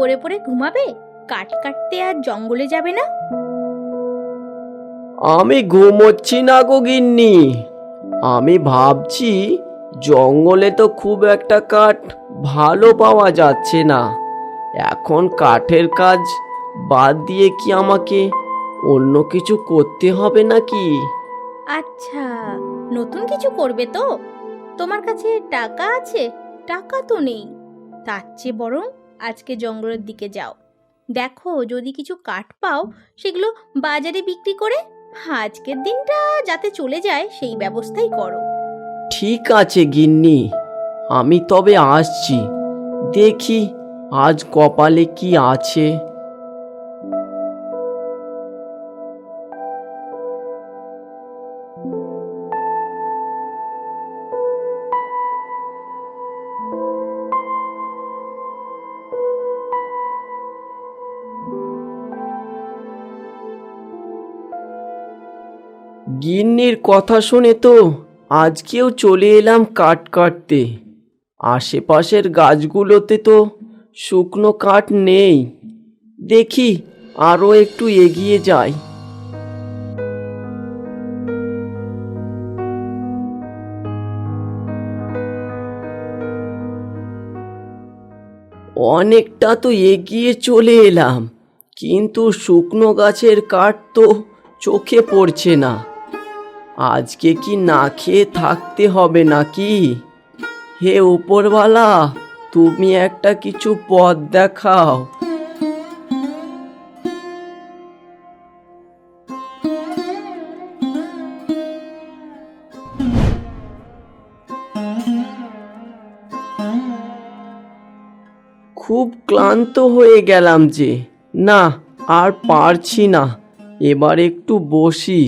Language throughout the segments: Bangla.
পড়ে পড়ে ঘুমাবে? কাঠ কাটতে আর জঙ্গলে যাবে না? আমি ঘুমোচ্ছি না গো গিন্নি। আমি ভাবছি জঙ্গলে তো খুব একটা কাঠ ভালো পাওয়া যাচ্ছে না। এখন কাঠের কাজ বাদ দিয়ে কি আমাকে অন্য কিছু করতে হবে নাকি? আচ্ছা, নতুন কিছু করবে তো? তোমার কাছে টাকা আছে? টাকা তো নেই। তার চেয়ে বরং আজকে জঙ্গলের দিকে যাও, দেখো যদি কিছু কাঠ পাও, সেগুলো বাজারে বিক্রি করে আজকের দিনটা যাতে চলে যায় সেই ব্যবস্থাই করো। ঠিক আছে গিন্নি, আমি তবে আসছি। দেখি আজ কপালে কি আছে। গিন্নির কথা শুনে তো আজকেও চলে এলাম কাঠ কাটতে। আশেপাশের গাছগুলোতে তো শুকনো কাঠ নেই। দেখি আরো একটু এগিয়ে যাই। অনেকটা তো এগিয়ে চলে এলাম, কিন্তু শুকনো গাছের কাঠ তো চোখে পড়ছে না। আজকে কি না খেয়ে থাকতে হবে নাকি? হে উপরওয়ালা, তুমি একটা কিছু পথ দেখাও। খুব ক্লান্ত হয়ে গেলাম যে, না আর পারছি না, এবার একটু বসি।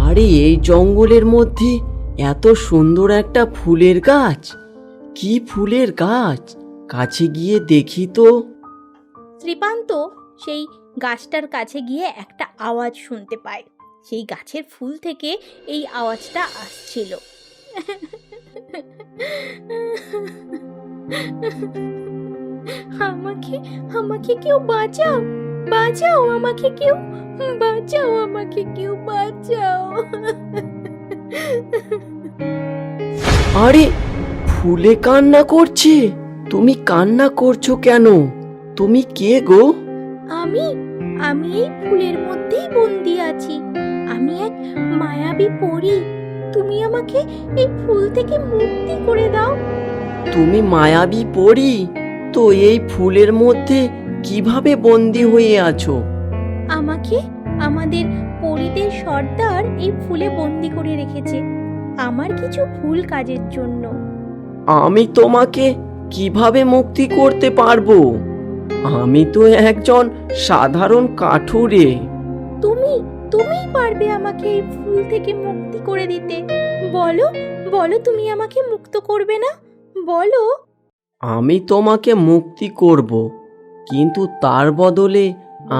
আরে এই জঙ্গলের মধ্যে এত সুন্দর একটা ফুলের গাছ! কি ফুলের গাছ, কাছে গিয়ে দেখি তো। শ্রীপান্ত সেই গাছটার কাছে গিয়ে একটা আওয়াজ শুনতে পায়। সেই গাছের ফুল থেকে এই আওয়াজটা আসছিল। আমাকে আমাকে কেউ বাঁচাও, বাঁচাও আমাকে কেউ, বাঁচাও আমাকে কেউ, বাঁচাও। আরে ফুলে কান্না করছে! তুমি কান্না করছো কেন? তুমি কে গো? আমি আমি এই ফুলের মধ্যেই বন্দি আছি। আমি এক মায়াবী পরী। তুমি আমাকে এই ফুল থেকে মুক্তি করে দাও। তুমি মায়াবী পরী? তো এই ফুলের মধ্যে কিভাবে বন্দি হয়ে আছো? আমাকে আমাদের পরীদের সর্দার এই ফুলে বন্দি করে রেখেছে আমার কিছু ভুল কাজের জন্য। আমি তোমাকে কিভাবে মুক্তি করতে পারবো? আমি তো একজন সাধারণ কাঠুরে। তুমি তুমিই পারবে আমাকে এই ফুল থেকে মুক্তি করে দিতে। বলো, বলো তুমি আমাকে মুক্ত করবে না? বলো। আমি তোমাকে মুক্তি করব, কিন্তু তার বদলে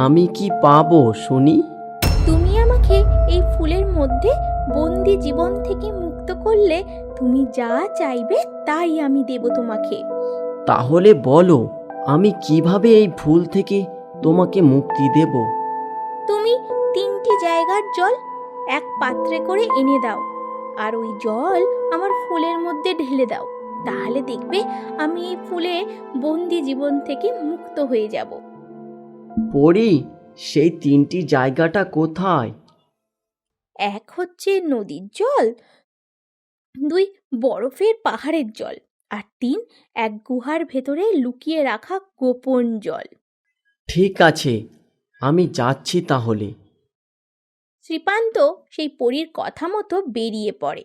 আমি কি পাবো শুনি? তুমি আমাকে এই ফুলের মধ্যে বন্দি জীবন থেকে মুক্ত করলে তুমি যা চাইবে তাই আমি দেব তোমাকে। তাহলে বলো, আমি কিভাবে এই ফুল থেকে তোমাকে মুক্তি দেব? তুমি 3টি জায়গার জল এক পাত্রে করে এনে দাও, আর ওই জল আমার ফুলের মধ্যে ঢেলে দাও। তাহলে দেখবে আমি এই ফুলে বন্দি জীবন থেকে মুক্ত হয়ে যাব। পরি, সেই 3টি জায়গাটা কোথায়? এক হচ্ছে নদীর জল, 2 বরফের পাহাড়ের জল, আর 3 এক গুহার ভেতরে লুকিয়ে রাখা গোপন জল। ঠিক আছে, আমি যাচ্ছি তাহলে। শ্রীপান্ত সেই পরীর কথা মতো বেরিয়ে পড়ে।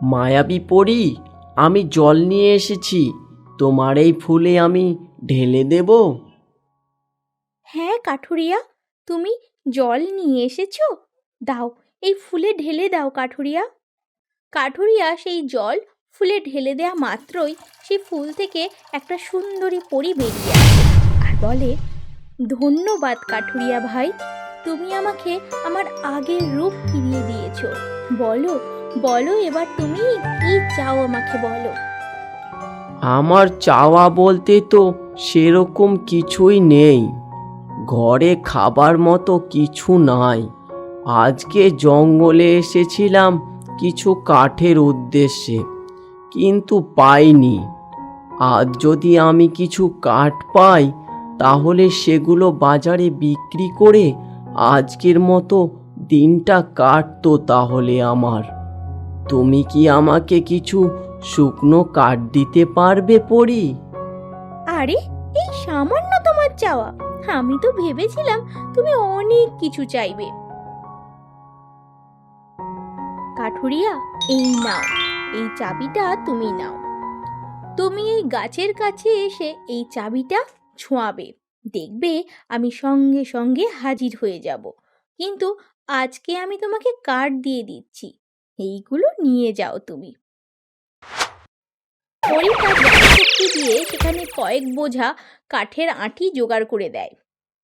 মায়াবী পরী, আমি জল নিয়ে এসেছি, তোমার এই ফুলে আমি ঢেলে দেব। হ্যাঁ কাঠুরিয়া, তুমি জল নিয়ে এসেছো, দাও, এই ফুলে ঢেলে দাও কাঠুরিয়া। কাঠুরিয়া সেই জল ফুলে ঢেলে দেয়া মাত্রই সেই ফুল থেকে একটা সুন্দরী পরী বেরিয়ে আসে আর বলে, ধন্যবাদ কাঠুরিয়া ভাই, তুমি আমাকে আমার আগের রূপ ফিরিয়ে দিয়েছো। বলো বলো, এবার তুমি কি চাও আমাকে বলো। আমার চাওয়া বলতে তো সেরকম কিছুই নেই, ঘরে খাবার মতো কিছু নাই। আজকে জঙ্গলে এসেছিলাম কিছু কাঠের উদ্দেশ্যে, কিন্তু পাইনি। আজ যদি আমি কিছু কাঠ পাই তাহলে সেগুলো বাজারে বিক্রি করে আজকের মতো দিনটা কাটতো তাহলে আমার। তুমি কি আমাকে কিছু শুকনো কাঠ দিতে পারবে পরী? আরে, এই সামান্য তোমার চাওয়া? আমি তো ভেবেছিলাম তুমি অনেক কিছু চাইবে। কাঠুরিয়া, এই নাও, এই চাবিটা তুমি নাও। তুমি এই গাছের কাছে এসে এই চাবিটা ছোঁয়াবে, দেখবে আমি সঙ্গে সঙ্গে হাজির হয়ে যাব। কিন্তু আজকে আমি তোমাকে কাঠ দিয়ে দিচ্ছি, এইগুলো নিয়ে যাও তুমি। পরী তার শক্তি দিয়ে সেখানে কয়েক বোঝা কাঠের আঁটি জোগাড় করে দেয়।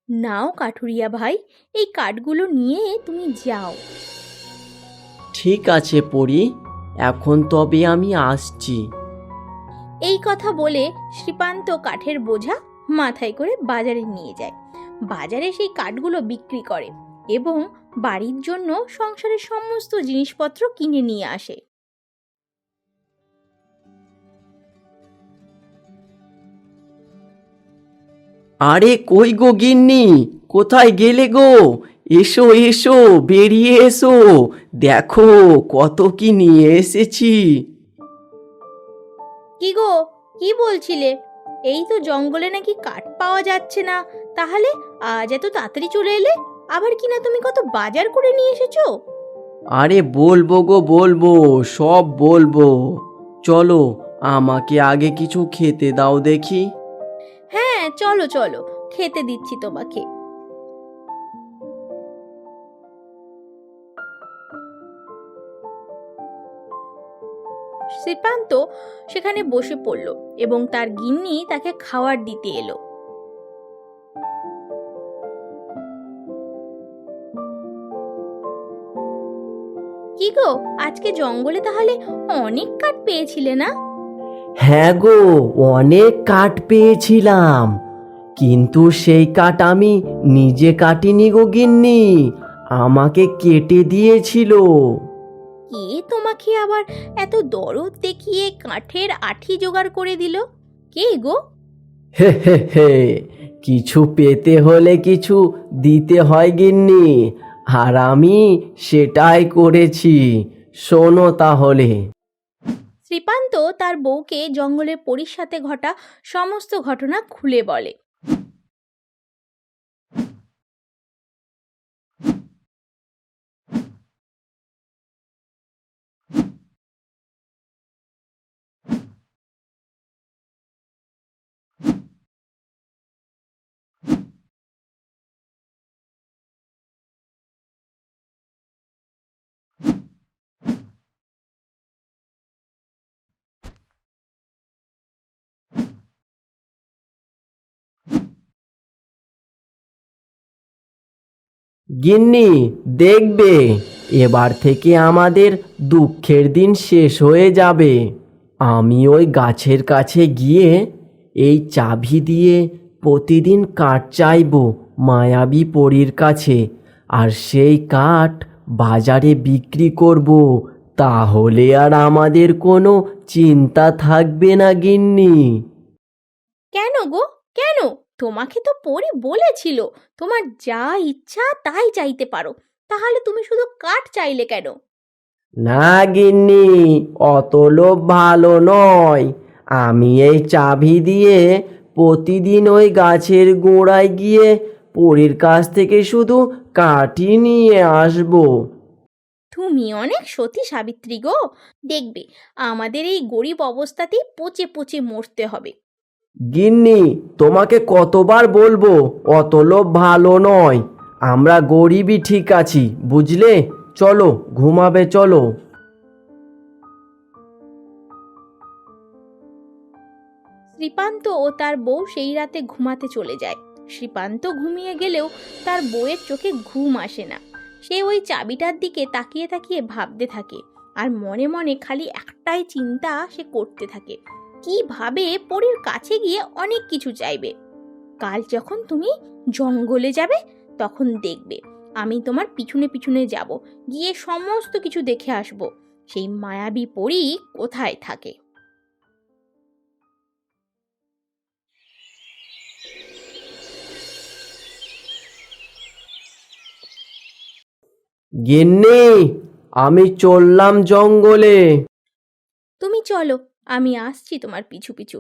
নাও কাঠুরিয়া ভাই, এই কাঠগুলো নিয়ে তুমি যাও। ঠিক আছে পরী, এখন তবে আমি আসছি। এই কথা বলে শ্রীপান্ত কাঠের বোঝা মাথায় করে বাজারে নিয়ে যায়। বাজারে সেই কাঠগুলো বিক্রি করে এবং বাড়ির জন্য সংসারের সমস্ত জিনিসপত্র কিনে নিয়ে আসে। আরে কই গো গিন্নি, কোথায় গেলে গো? এসো এসো, বেরিয়ে এসো, দেখো কত কি নিয়ে এসেছি। কি গো, কি বলছিলে? এই তো জঙ্গলে নাকি কাঠ পাওয়া যাচ্ছে না, তাহলে আজ এত তাড়াতাড়ি চলে এলে? আবার কিনা তুমি কত বাজার করে নিয়ে এসেছো? আরে বলবো গো বলবো, সব বলবো। চলো, আমাকে আগে কিছু খেতে দাও দেখি। হ্যাঁ চলো চলো, খেতে দিচ্ছি তোমাকে। শ্রীপান্ত সেখানে বসে পড়ল এবং তার গিন্নি তাকে খাবার দিতে এলো। কি গো, আজকে জঙ্গলে তাহলে অনেক কাঠ পেয়েছিলে না? হ্যাঁ গো, অনেক কাঠ পেয়েছিলাম, কিন্তু সেই কাঠ আমি নিজে কাটিনি গো গিন্নি, আমাকে কেটে দিয়েছিল। কে তোমাকে আবার এত দরদ দেখিয়ে কাঠের আঠি জোগাড় করে দিল? কে গো? হে হে হে, কিছু পেতে হলে কিছু দিতে হয় গিন্নি, আর আমি সেটাই করেছি। শোনো তাহলে। শ্রীপান্ত তার বউকে জঙ্গলের পরীর সাথে ঘটা সমস্ত ঘটনা খুলে বলে। গিন্নি, দেখবে এবার থেকে আমাদের দুঃখের দিন শেষ হয়ে যাবে। আমি ওই গাছের কাছে গিয়ে এই চাবি দিয়ে প্রতিদিন কাঠ চাইবো মায়াবী পরীর কাছে, আর সেই কাঠ বাজারে বিক্রি করব। তাহলে আর আমাদের কোনো চিন্তা থাকবে না গিন্নি। কেন গো, কেন? তোমাকে তো পরী বলেছিল তোমার যা ইচ্ছা তাই চাইতে পারো, তাহলে তুমি শুধু কাঠ চাইলে কেন? না গিন্নি, অত লোভ ভালো নয়। আমি এই চাবি দিয়ে প্রতিদিন ওই গাছের গোড়ায় গিয়ে পরীর কাছ থেকে শুধু কাঠই নিয়ে আসবো। তুমি অনেক সতী সাবিত্রী গো। দেখবে আমাদের এই গরিব অবস্থাতেই পচে পচে মরতে হবে। গিন্নি, তোমাকে কতবার বলবো অত লোভ ভালো নয়। আমরা গরিবই ঠিক আছি, বুঝলে? চলো ঘুমাবে, চলো। শ্রীপান্ত ও তার বউ সেই রাতে ঘুমাতে চলে যায়। শ্রীপান্ত ঘুমিয়ে গেলেও তার বউয়ের চোখে ঘুম আসে না। সে ওই চাবিটার দিকে তাকিয়ে তাকিয়ে ভাবতে থাকে, আর মনে মনে খালি একটাই চিন্তা সে করতে থাকে, কিভাবে পরীর কাছে গিয়ে অনেক কিছু চাইবে। কাল যখন তুমি জঙ্গলে যাবে তখন দেখবে আমি তোমার পিছনে পিছনে যাব, গিয়ে সমস্ত কিছু দেখে আসব সেই মায়াবী পরী কোথায় থাকে। গিন্নি, আমি চললাম জঙ্গলে। তুমি চলো, আমি আসছি তোমার পিছু পিছু।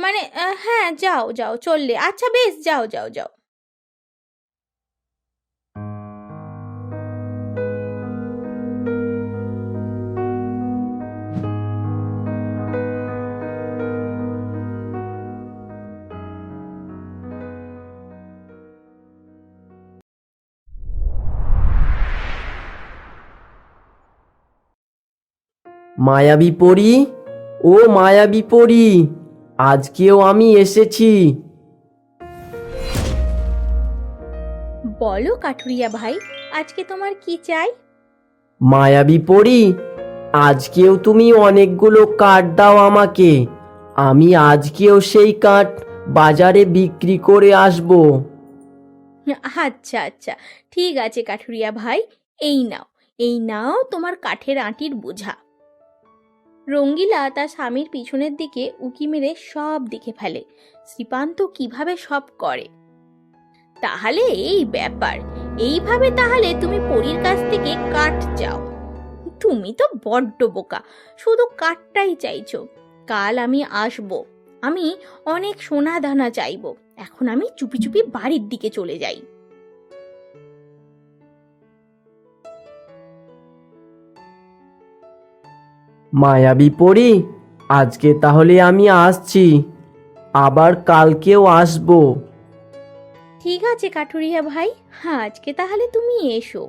মানে হ্যাঁ, যাও যাও, চললে আচ্ছা, বেশ, যাও যাও যাও। মায়াবী পরী, ও মায়াবী পরী, আজকেও আমি এসেছি। বলো কাঠুরিয়া ভাই, আজকে তোমার কি চাই? মায়াবী পরী, আজকেও তুমি অনেকগুলো কাঠ দাও আমাকে। আমি আজকেও সেই কাঠ বাজারে বিক্রি করে আসব। আচ্ছা আচ্ছা, ঠিক আছে কাঠুরিয়া ভাই, এই নাও, এই নাও তোমার কাঠের আঁটির বোঝা। রঙ্গিলা তার স্বামীর পিছনের দিকে উকি মেরে সব দেখে ফেলে শ্রীপান্ত কিভাবে সব করে। তাহলে এই ব্যাপার, এইভাবে তাহলে তুমি পরীর কাছ থেকে কাঠ চাও? তুমি তো বড্ড বোকা, শুধু কাঠটাই চাইছো। কাল আমি আসবো, আমি অনেক সোনা দানা চাইবো। এখন আমি চুপি চুপি বাড়ির দিকে চলে যাই। মায়াবী পরী, আজকে তাহলে আমি আসছি, আবার কালকেও আসবো। ঠিক আছে কাঠুরিয়া ভাই, হ্যাঁ আজকে তাহলে তুমি এসো।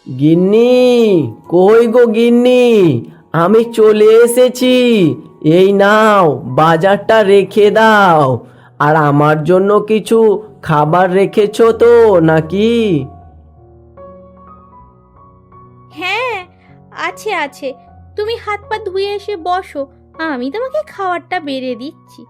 গিন্নি, কই গো গিন্নি, আমি চলে এসেছি। এই নাও, বাজারটা রেখে দাও। আর আমার জন্য কিছু খাবার রেখেছো তো নাকি? হ্যাঁ, আছে আছে, তুমি হাত পা ধুয়ে এসে বসো, আমি তোমাকে খাবারটা বেড়ে দিচ্ছি।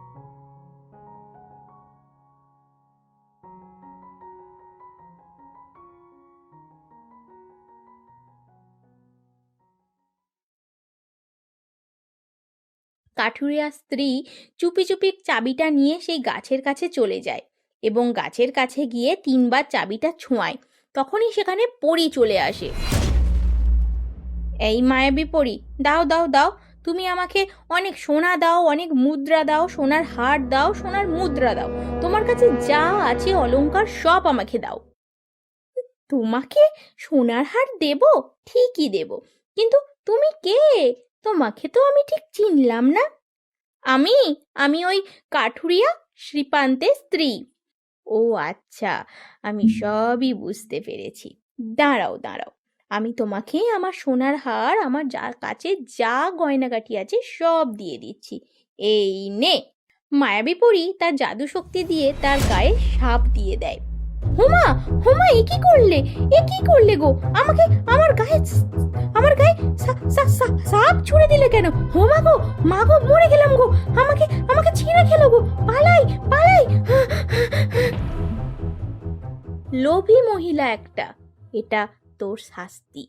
কাঠুরিয়ার স্ত্রী চুপি চুপি চাবিটা নিয়ে সেই গাছের কাছে চলে যায় এবং গাছের কাছে গিয়ে তিনবার চাবিটা ছোঁয়ায়। তখনই সেখানে পরী চলে আসে। এই মায়াবী পরী, দাও দাও দাও, তুমি আমাকে অনেক সোনা দাও, অনেক মুদ্রা দাও, সোনার হার দাও, সোনার মুদ্রা দাও, তোমার কাছে যা আছে অলংকার সব আমাকে দাও। তোমাকে সোনার হার দেব? ঠিকই দেব, কিন্তু তুমি কে? তোমাকে তো আমি ঠিক চিনলাম না। আমি আমি ওই কাঠুরিয়া শ্রীপান্তের স্ত্রী। ও আচ্ছা, আমি সবই বুঝতে পেরেছি। দাঁড়াও দাঁড়াও, আমি তোমাকে আমার সোনার হার, আমার যা কাছে যা গয়নাগাটি আছে সব দিয়ে দিচ্ছি। এই নে। মায়াবী পরী তার জাদু শক্তি দিয়ে তার গায়ে সাপ দিয়ে দেয়। হোমা, হোমা, এ কি করলে? এ কি করলে গো? আমাকে আমার গায়ে সাপ ছুঁড়ে দিলে কেন? হোমা গো, মা গো, মরে গেলাম গো। আমাকে আমাকে ছিঁড়ে খেলো গো। পালাই পালাই। লোভী মহিলা একটা, এটা তোর শাস্তি।